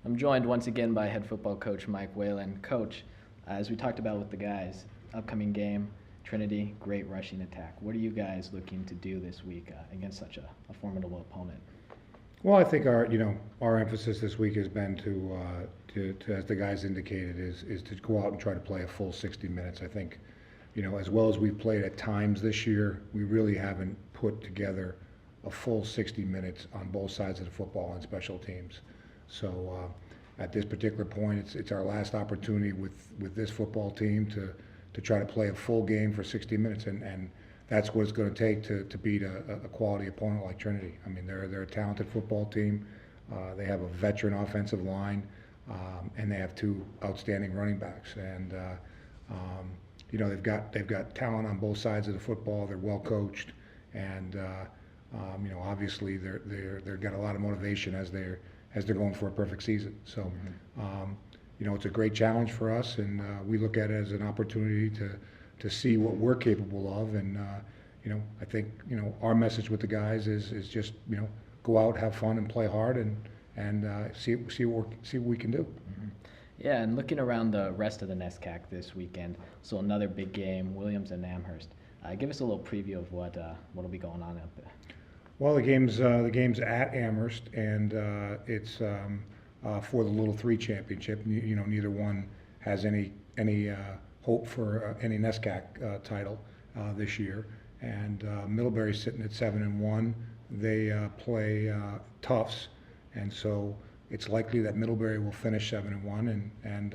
I'm joined once again by head football coach Mike Whalen. Coach, as we talked about with the guys, upcoming game, Trinity, great rushing attack. What are you guys looking to do this week against such a formidable opponent? Well, I think our emphasis this week has been to as the guys indicated, is to go out and try to play a full 60 minutes. I think, as well as we've played at times this year, we really haven't put together a full 60 minutes on both sides of the football and special teams. So at this particular point, it's our last opportunity with this football team to try to play a full game for 60 minutes, and that's what it's going to take to beat a quality opponent like Trinity. I mean, they're a talented football team. They have a veteran offensive line, and they have two outstanding running backs. And they've got talent on both sides of the football. They're well coached, and obviously they've got a lot of motivation as they're going for a perfect season. So, it's a great challenge for us, and we look at it as an opportunity to see what we're capable of. And I think our message with the guys is just go out, have fun, and play hard, and see what we can do. Mm-hmm. Yeah, and looking around the rest of the NESCAC this weekend, so another big game, Williams and Amherst. Give us a little preview of what'll be going on out there. Well, the game's at Amherst, and it's for the Little 3 championship. Neither one has any hope for any NESCAC title this year. And Middlebury's sitting at 7-1. They play Tufts, and so it's likely that Middlebury will finish 7-1, and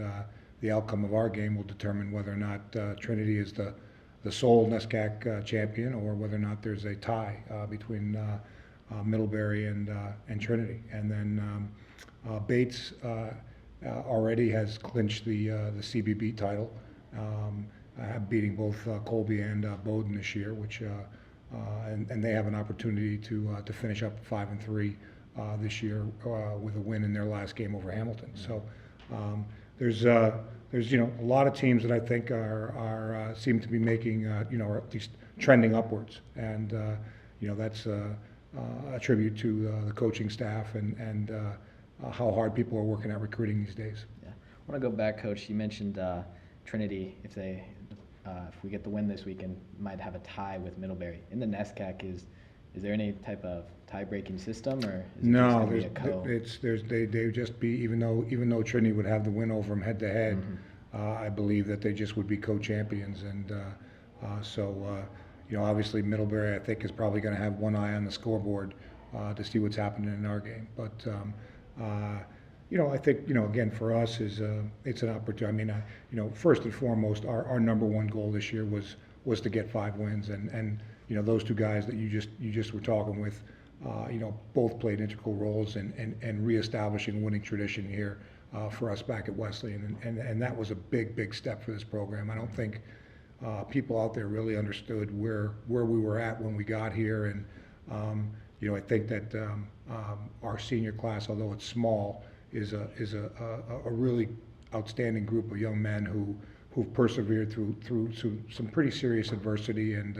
the outcome of our game will determine whether or not Trinity is the sole NESCAC champion, or whether or not there's a tie between Middlebury and Trinity. And then Bates already has clinched the CBB title, beating both Colby and Bowdoin this year, which and they have an opportunity to finish up 5-3 this year with a win in their last game over Hamilton. So there's a lot of teams that I think are seem to be making or at least trending upwards, and that's a tribute to the coaching staff and how hard people are working at recruiting these days. Yeah, I want to go back, Coach. You mentioned Trinity. If we get the win this weekend, might have a tie with Middlebury in the NESCAC. Is there any type of tie-breaking system, or is it no? Just gonna be They just be even though Trinity would have the win over them head to head. Mm-hmm. I believe that they just would be co-champions, and so obviously Middlebury I think is probably going to have one eye on the scoreboard to see what's happening in our game. But I think again for us it's an opportunity. I mean, first and foremost, our number one goal this year was to get 5 wins, and those two guys that you just were talking with, both played integral roles in reestablishing winning tradition here for us back at Wesleyan, and that was a big step for this program. I don't think people out there really understood where we were at when we got here, and I think that our senior class, although it's small, is a really outstanding group of young men who've persevered through some pretty serious adversity, and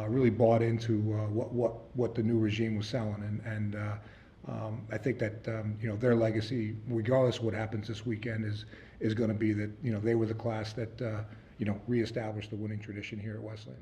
really bought into what the new regime was selling, and I think that their legacy, regardless of what happens this weekend, is going to be that they were the class that reestablished the winning tradition here at Wesleyan.